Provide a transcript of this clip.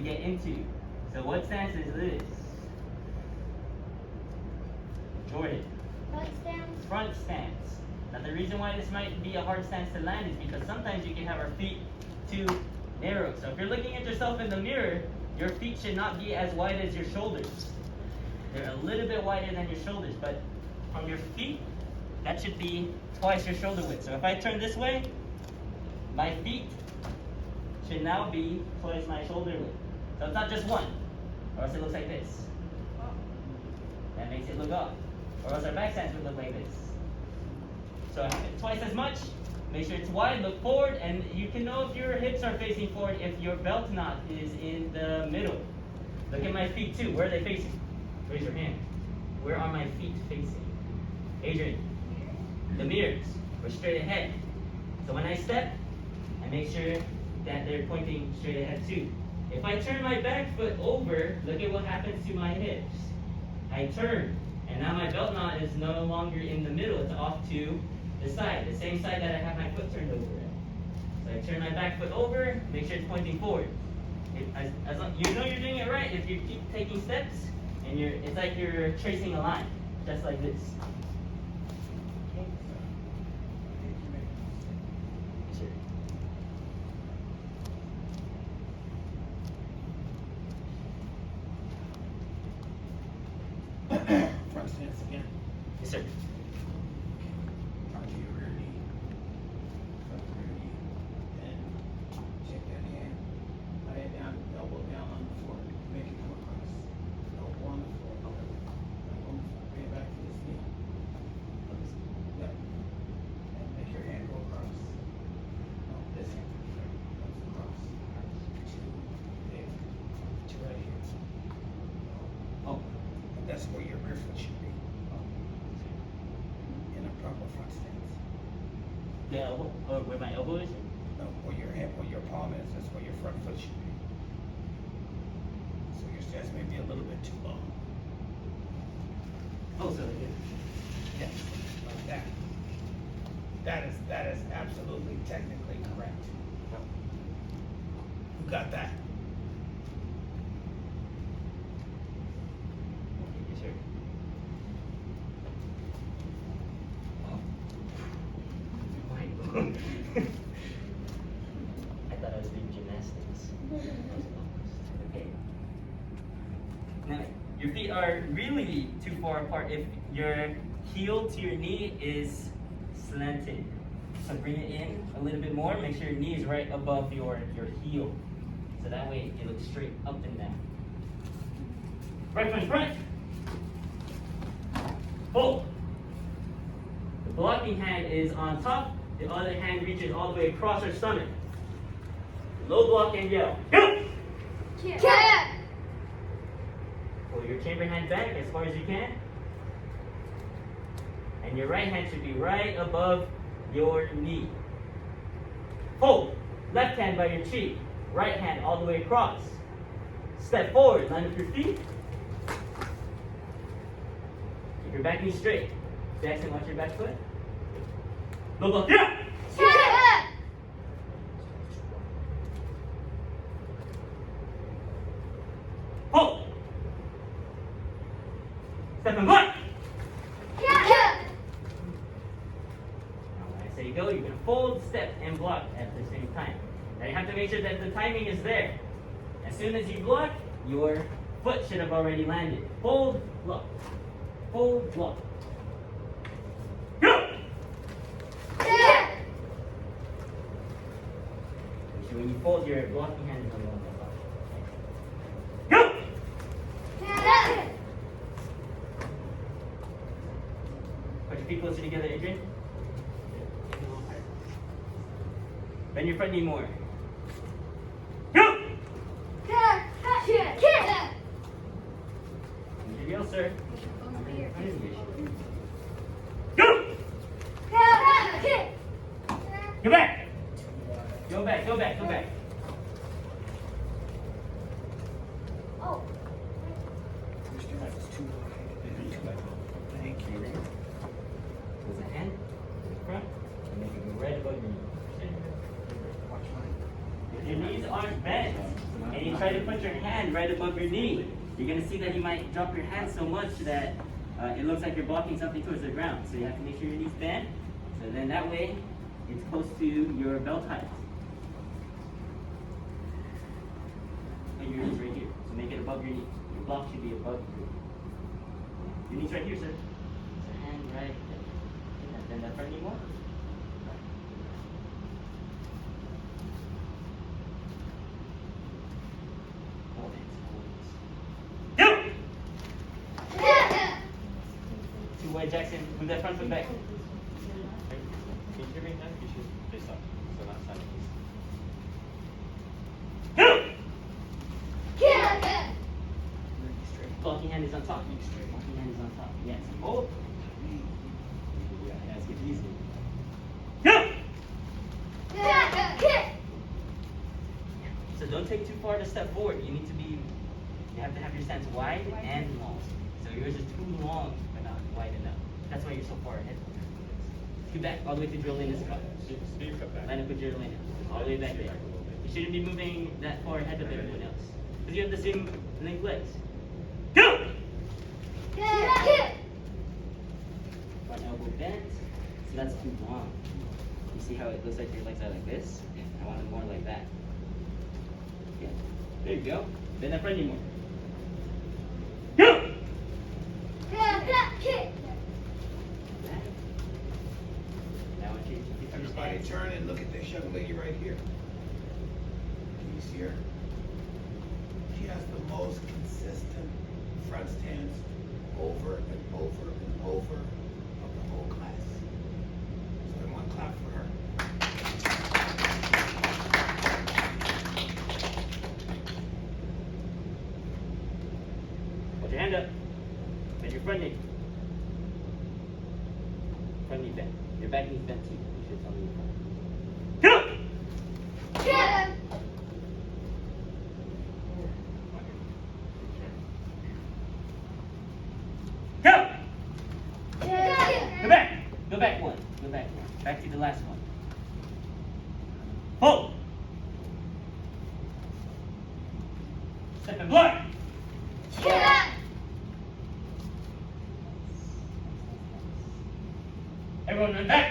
get into. So what stance is this? Jordan. Front stance. Front stance. Now the reason why this might be a hard stance to land is because sometimes you can have our feet too narrow. So if you're looking at yourself in the mirror, your feet should not be as wide as your shoulders. They're a little bit wider than your shoulders, but from your feet, that should be twice your shoulder width. So if I turn this way, my feet should now be twice my shoulder width. So it's not just one, or else it looks like this. That makes it look off. Or else our back stance would look like this. So twice as much, make sure it's wide, look forward, and you can know if your hips are facing forward if your belt knot is in the middle. Look at my feet too, where are they facing? Raise your hand. Where are my feet facing? Adrian, the mirrors, we're straight ahead. So when I step, I make sure that they're pointing straight ahead too. If I turn my back foot over, look at what happens to my hips. I turn, and now my belt knot is no longer in the middle, it's off to the side, the same side that I have my foot turned over at. So I turn my back foot over, make sure it's pointing forward. As long, you know you're doing it right if you keep taking steps, and it's like you're tracing a line, just like this. Front stance again. Yes, sir. Onto your rear knee. Front rear knee. And check that hand. Lay it down, elbow down on the floor. Make it come across. Elbow on the floor. Elbow on the floor. Bring it back to this knee. Yep. And make your hand go across. No, this hand. Goes across. Two there. Two right here. Oh, and that's where your rear foot should be. In a proper front stance. The elbow, or where my elbow is? No, where your hand, where your palm is, that's where your front foot should be. So your stance may be a little bit too long. Oh, so like this. Yes, like that. That is absolutely technically correct. Who got that? Yes, sir. I thought I was doing gymnastics. Okay. Now, your feet are really too far apart if your heel to your knee is slanted. So bring it in a little bit more. Make sure your knee is right above your heel. So that way it looks straight up and down. Right foot in front. Hold. The blocking hand is on top. The other hand reaches all the way across our stomach. Low block and yell. Go! Cat. Pull your chamber hand back as far as you can. And your right hand should be right above your knee. Hold. Left hand by your cheek. Right hand all the way across. Step forward. Line up your feet. Keep your back knee straight. Jackson, watch your back foot. Low block. Yeah! Cat. Hold. Step and block. Cat. Now when I say go, you're going to fold, step, and block at the same time. Now you have to make sure that the timing is there. As soon as you block, your foot should have already landed. Fold, block. Fold, block. Go! Cat. Make sure when you fold, your blocking hand is on the one that blocks. Go! Cat. Put your feet closer together, Adrian. Bend your front knee more. Go! Cat. Cat. Here you go, sir. Go! Cat. Go back! Go back, go back, go back. Oh. Your stance is too long. Thank you. With the hand to the front, and then you go right above your knee. Watch mine. If your knees aren't bent, and you try to put put your hand right above your knee. You're going to see that you might drop your hand so much that it looks like you're blocking something towards the ground. So you have to make sure your knees bend. So then that way, it's close to your belt height. And your knees right here. So make it above your knee. Your block should be above your knee. Your knees right here, sir. So hand right there. And then that front knee more. Two-way Jackson, move that front foot back. Can you hear me now? You should face up. So not side. Blocking hand is on top. Blocking hand is on top. Yes. Oh. Yeah, hands get easy. So don't take too far to step forward. You need to be, you have to have your stance wide and long. So yours is too long, but not wide enough. That's why you're so far ahead. Scoot back all the way to drill in this cup. Speed cut back. Line up with your lane. All the way back there. You shouldn't be moving that far ahead of everyone else. Because you have the same length legs. Go! Front elbow bent. So that's too long. You see how it looks like your legs are like this? I want them more like that. Yeah. There you go. Bend that front knee more. Go! Now I want you to keep your Everybody stance. turn and look at this young lady right here. Can you see her? She has the most consistent front stance over and over and over of the whole class. So I want to clap for her. Hold your hand up. Bend your front knee. Front knee bent. Your back knee's bent too. You should tell me your front. Go! Go! Go back. Go back one. Go back one. Back to the last one. Hold. Step and block. Everyone run back.